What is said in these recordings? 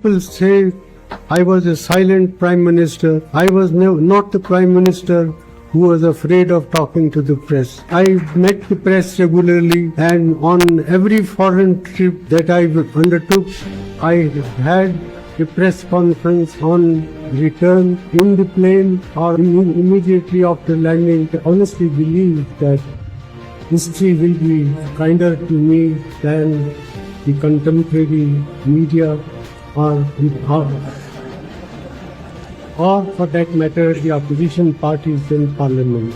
people say I was a silent prime minister. I was not the prime minister who was afraid of talking to the press. I met the press regularly, and on every foreign trip that I undertook, I had a press conference on return in the plane or immediately after landing. I honestly believe that history will be kinder to me than the contemporary media or for that matter the opposition parties in parliament.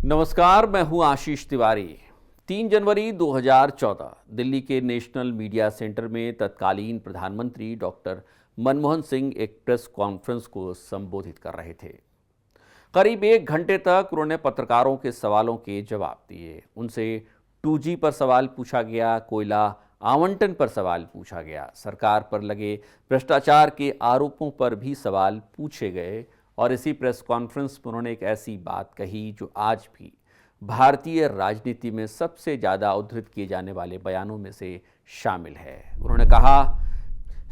नमस्कार, मैं हूं आशीष तिवारी। 3 जनवरी 2014 दिल्ली के national media centre में तत्कालीन प्रधानमंत्री doctor Manmohan Singh एक press conference को संबोधित कर रहे थे। करीब 1 घंटे तक उन्होंने पत्रकारों के सवालों के जवाब दिए। उनसे 2G पर सवाल पूछा गया, कोयला आवंटन पर सवाल पूछा गया, सरकार पर लगे भ्रष्टाचार के आरोपों पर भी सवाल पूछे गए और इसी प्रेस कॉन्फ्रेंस में उन्होंने एक ऐसी बात कही जो आज भी भारतीय राजनीति में सबसे ज़्यादा उद्धृत किए जाने वाले बयानों में से शामिल है। उन्होंने कहा,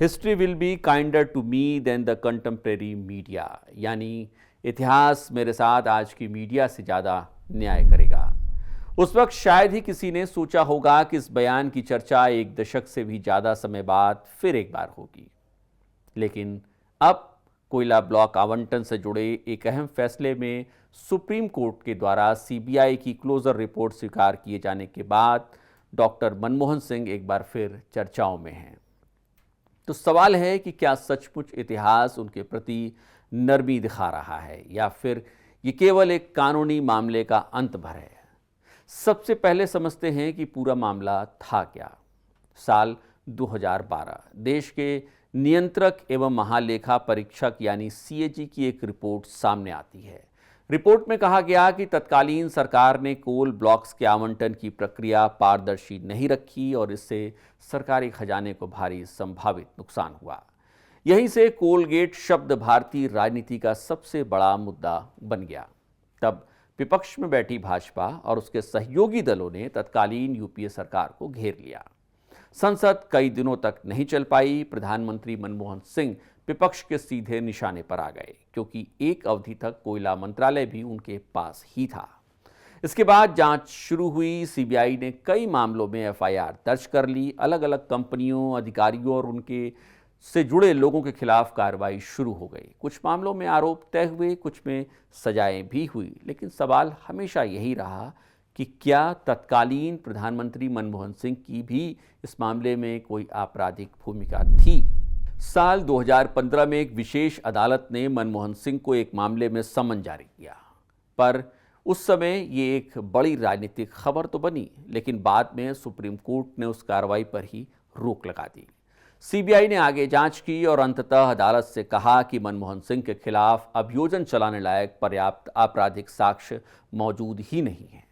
history will be kinder to me than the contemporary media, यानी इतिहास मेरे साथ आज की मीडिया से ज़्यादा न्याय करेगा। उस वक्त शायद ही किसी ने सोचा होगा कि इस बयान की चर्चा 1 दशक से भी ज़्यादा समय बाद फिर एक बार होगी। लेकिन अब कोयला ब्लॉक आवंटन से जुड़े एक अहम फैसले में सुप्रीम कोर्ट के द्वारा CBI की क्लोजर रिपोर्ट स्वीकार किए जाने के बाद डॉक्टर मनमोहन सिंह एक बार फिर चर्चाओं में हैं। तो सवाल है कि क्या सचमुच इतिहास उनके प्रति नरमी दिखा रहा है या फिर ये केवल एक कानूनी मामले का अंत भर है। सबसे पहले समझते हैं कि पूरा मामला था क्या। साल 2012 देश के नियंत्रक एवं महालेखा परीक्षक यानी CAG की एक रिपोर्ट सामने आती है। रिपोर्ट में कहा गया कि तत्कालीन सरकार ने कोल ब्लॉक्स के आवंटन की प्रक्रिया पारदर्शी नहीं रखी और इससे सरकारी खजाने को भारी संभावित नुकसान हुआ। यहीं से कोलगेट शब्द भारतीय राजनीति का सबसे बड़ा मुद्दा बन गया। तब विपक्ष में बैठी भाजपा और उसके सहयोगी दलों ने तत्कालीन UPA सरकार को घेर लिया। संसद कई दिनों तक नहीं चल पाई। प्रधानमंत्री मनमोहन सिंह विपक्ष के सीधे निशाने पर आ गए क्योंकि एक अवधि तक कोयला मंत्रालय भी उनके पास ही था। इसके बाद जांच शुरू हुई। CBI ने कई मामलों में FIR दर्ज कर ली। अलग अलग कंपनियों, अधिकारियों और उनके से जुड़े लोगों के खिलाफ कार्रवाई शुरू हो गई। कुछ मामलों में आरोप तय हुए, कुछ में सजाएं भी हुई। लेकिन सवाल हमेशा यही रहा कि क्या तत्कालीन प्रधानमंत्री मनमोहन सिंह की भी इस मामले में कोई आपराधिक भूमिका थी। साल 2015 में एक विशेष अदालत ने मनमोहन सिंह को एक मामले में समन जारी किया, पर उस समय ये एक बड़ी राजनीतिक खबर तो बनी, लेकिन बाद में सुप्रीम कोर्ट ने उस कार्रवाई पर ही रोक लगा दी। CBI ने आगे जांच की और अंततः अदालत से कहा कि मनमोहन सिंह के खिलाफ अभियोजन चलाने लायक पर्याप्त आपराधिक साक्ष्य मौजूद ही नहीं है।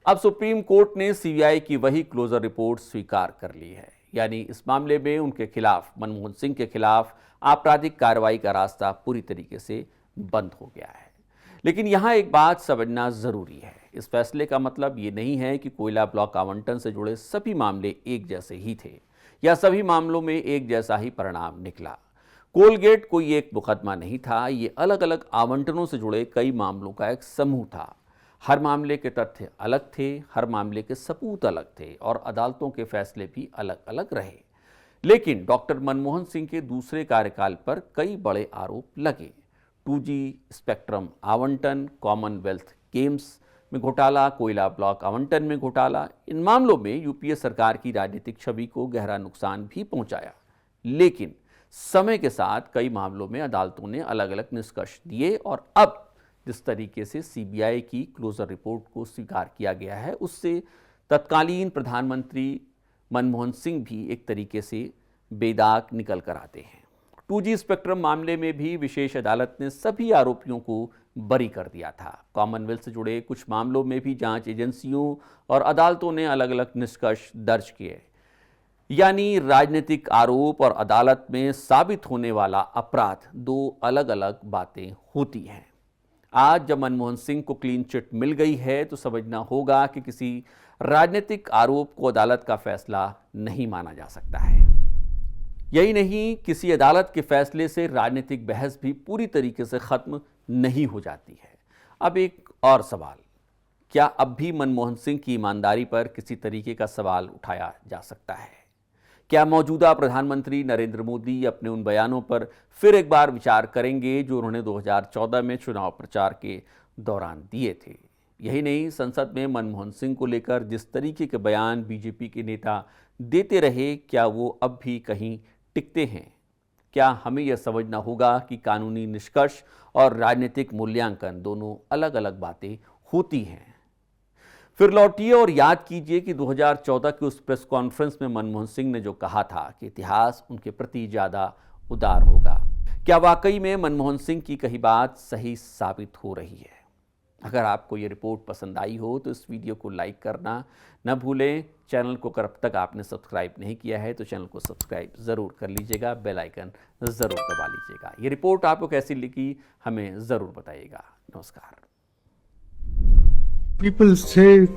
अब सुप्रीम कोर्ट ने CBI की वही क्लोजर रिपोर्ट स्वीकार कर ली है, यानी इस मामले में उनके खिलाफ, मनमोहन सिंह के खिलाफ आपराधिक कार्रवाई का रास्ता पूरी तरीके से बंद हो गया है। लेकिन यहाँ एक बात समझना जरूरी है। इस फैसले का मतलब ये नहीं है कि कोयला ब्लॉक आवंटन से जुड़े सभी मामले एक जैसे ही थे या सभी मामलों में एक जैसा ही परिणाम निकला। कोलगेट कोई एक मुकदमा नहीं था, ये अलग अलग आवंटनों से जुड़े कई मामलों का एक समूह था। हर मामले के तथ्य अलग थे, हर मामले के सबूत अलग थे और अदालतों के फैसले भी अलग अलग रहे। लेकिन डॉक्टर मनमोहन सिंह के दूसरे कार्यकाल पर कई बड़े आरोप लगे। 2G स्पेक्ट्रम आवंटन, कॉमनवेल्थ गेम्स में घोटाला, कोयला ब्लॉक आवंटन में घोटाला, इन मामलों में UPA सरकार की राजनीतिक छवि को गहरा नुकसान भी पहुंचाया। लेकिन समय के साथ कई मामलों में अदालतों ने अलग अलग निष्कर्ष दिए और अब जिस तरीके से CBI की क्लोजर रिपोर्ट को स्वीकार किया गया है, उससे तत्कालीन प्रधानमंत्री मनमोहन सिंह भी एक तरीके से बेदाग निकल कर आते हैं। 2G स्पेक्ट्रम मामले में भी विशेष अदालत ने सभी आरोपियों को बरी कर दिया था। कॉमनवेल्थ से जुड़े कुछ मामलों में भी जांच एजेंसियों और अदालतों ने अलग अलग निष्कर्ष दर्ज किए, यानी राजनीतिक आरोप और अदालत में साबित होने वाला अपराध दो अलग अलग बातें होती हैं। आज जब मनमोहन सिंह को क्लीन चिट मिल गई है तो समझना होगा कि किसी राजनीतिक आरोप को अदालत का फैसला नहीं माना जा सकता है। यही नहीं, किसी अदालत के फैसले से राजनीतिक बहस भी पूरी तरीके से खत्म नहीं हो जाती है। अब एक और सवाल, क्या अब भी मनमोहन सिंह की ईमानदारी पर किसी तरीके का सवाल उठाया जा सकता है? क्या मौजूदा प्रधानमंत्री नरेंद्र मोदी अपने उन बयानों पर फिर एक बार विचार करेंगे जो उन्होंने 2014 में चुनाव प्रचार के दौरान दिए थे? यही नहीं, संसद में मनमोहन सिंह को लेकर जिस तरीके के बयान बीजेपी के नेता देते रहे, क्या वो अब भी कहीं टिकते हैं? क्या हमें यह समझना होगा कि कानूनी निष्कर्ष और राजनीतिक मूल्यांकन दोनों अलग अलग बातें होती हैं? फिर लौटिए और याद कीजिए कि 2014 की उस प्रेस कॉन्फ्रेंस में मनमोहन सिंह ने जो कहा था कि इतिहास उनके प्रति ज़्यादा उदार होगा। क्या वाकई में मनमोहन सिंह की कही बात सही साबित हो रही है? अगर आपको ये रिपोर्ट पसंद आई हो तो इस वीडियो को लाइक करना न भूलें। चैनल को अगर अब तक आपने सब्सक्राइब नहीं किया है तो चैनल को सब्सक्राइब ज़रूर कर लीजिएगा, बेल आइकन ज़रूर दबा लीजिएगा। ये रिपोर्ट आपको कैसी लगी हमें ज़रूर बताइएगा। नमस्कार। People say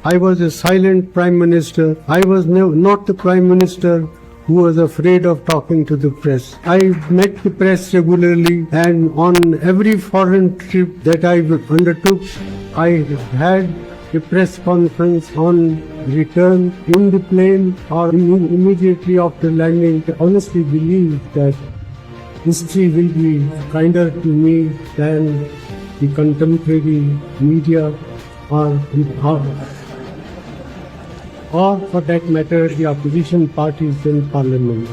I was a silent prime minister. I was not the prime minister who was afraid of talking to the press. I met the press regularly, and on every foreign trip that I undertook, I had a press conference on return in the plane or immediately after landing. I honestly believe that history will be kinder to me than the contemporary media or for that matter the opposition parties in parliament.